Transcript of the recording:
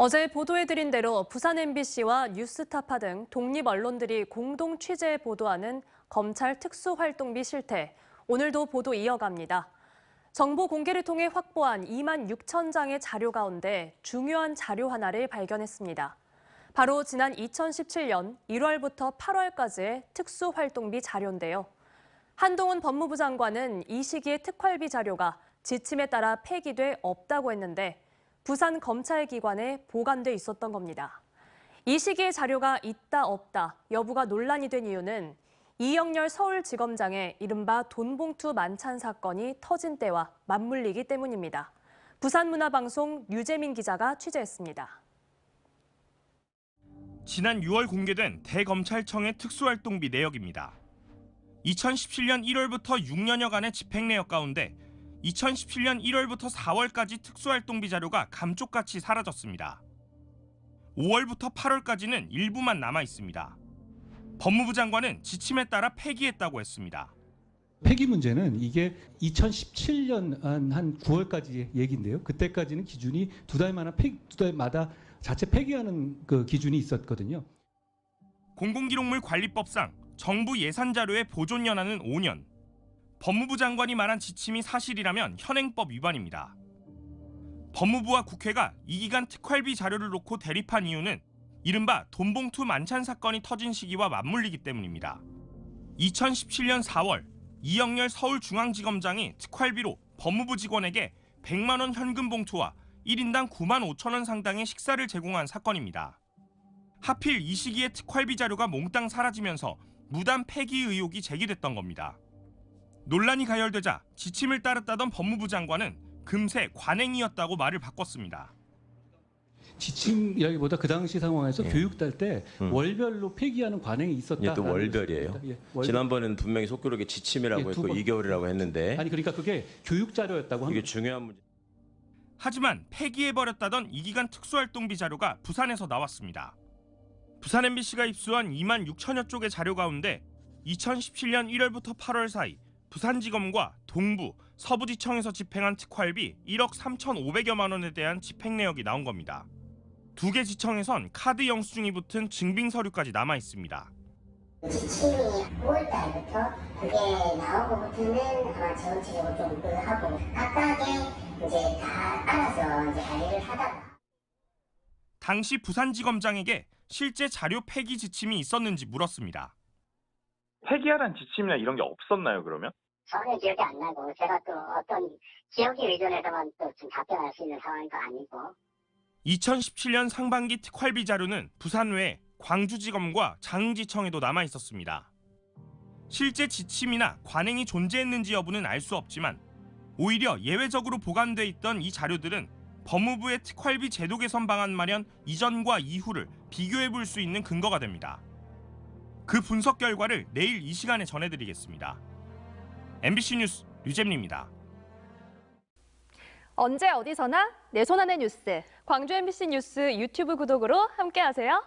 어제 보도해드린 대로 부산 MBC와 뉴스타파 등 독립 언론들이 공동 취재 보도하는 검찰 특수활동비 실태, 오늘도 보도 이어갑니다. 정보 공개를 통해 확보한 2만 6천 장의 자료 가운데 중요한 자료 하나를 발견했습니다. 바로 지난 2017년 1월부터 8월까지의 특수활동비 자료인데요. 한동훈 법무부 장관은 이 시기의 특활비 자료가 지침에 따라 폐기돼 없다고 했는데 부산 검찰기관에 보관돼 있었던 겁니다. 이 시기의 자료가 있다 없다 여부가 논란이 된 이유는 이영렬 서울지검장의 이른바 돈봉투 만찬 사건이 터진 때와 맞물리기 때문입니다. 부산문화방송 류재민 기자가 취재했습니다. 지난 6월 공개된 대검찰청의 특수활동비 내역입니다. 2017년 1월부터 6년여간의 집행 내역 가운데 2017년 1월부터 4월까지 특수활동비 자료가 감쪽같이 사라졌습니다. 5월부터 8월까지는 일부만 남아 있습니다. 법무부 장관은 지침에 따라 폐기했다고 했습니다. 폐기 문제는 이게 2017년 한 9월까지 얘기인데요. 그때까지는 기준이 두 달마다 자체 폐기하는 그 기준이 있었거든요. 공공기록물 관리법상 정부 예산 자료의 보존 연한은 5년. 법무부 장관이 말한 지침이 사실이라면 현행법 위반입니다. 법무부와 국회가 이 기간 특활비 자료를 놓고 대립한 이유는 이른바 돈봉투 만찬 사건이 터진 시기와 맞물리기 때문입니다. 2017년 4월 이영렬 서울중앙지검장이 특활비로 법무부 직원에게 100만 원 현금 봉투와 1인당 9만 5천 원 상당의 식사를 제공한 사건입니다. 하필 이 시기에 특활비 자료가 몽땅 사라지면서 무단 폐기 의혹이 제기됐던 겁니다. 논란이 가열되자 지침을 따랐다던 법무부 장관은 금세 관행이었다고 말을 바꿨습니다. 지침이라기보다 그 당시 상황에서 교육달 때 월별로 폐기하는 관행이 있었다. 이게 또 월별이에요. 월별. 지난번에는 분명히 속기록에 지침이라고 했고 2개월이라고 했는데. 아니 그러니까 그게 교육 자료였다고 합니다. 이게 중요한 문제. 하지만 폐기해버렸다던 이 기간 특수활동비 자료가 부산에서 나왔습니다. 부산 MBC가 입수한 2만 6천여 쪽의 자료 가운데 2017년 1월부터 8월 사이 부산지검과 동부, 서부지청에서 집행한 특활비 1억 3,500여만 원에 대한 집행 내역이 나온 겁니다. 두 개 지청에선 카드 영수증이 붙은 증빙 서류까지 남아 있습니다. 지침이 9월 달부터 그게 나오고부터는 아마 전체적으로 좀 하고 각각의 이제 다 알아서 이제 관리를 하다가 당시 부산지검장에게 실제 자료 폐기 지침이 있었는지 물었습니다. 폐기하라는 지침이나 이런 게 없었나요, 그러면? 전혀 기억이 안 나고 제가 또 어떤 기억에 의존해서만 또 좀 답변할 수 있는 상황도 아니고. 2017년 상반기 특활비 자료는 부산 외에 광주지검과 장흥지청에도 남아 있었습니다. 실제 지침이나 관행이 존재했는지 여부는 알 수 없지만 오히려 예외적으로 보관돼 있던 이 자료들은 법무부의 특활비 제도 개선 방안 마련 이전과 이후를 비교해 볼 수 있는 근거가 됩니다. 그 분석 결과를 내일 이 시간에 전해드리겠습니다. MBC 뉴스 류잼리입니다. 언제 어디서나 내 손 안의 뉴스. 광주 MBC 뉴스 유튜브 구독으로 함께하세요.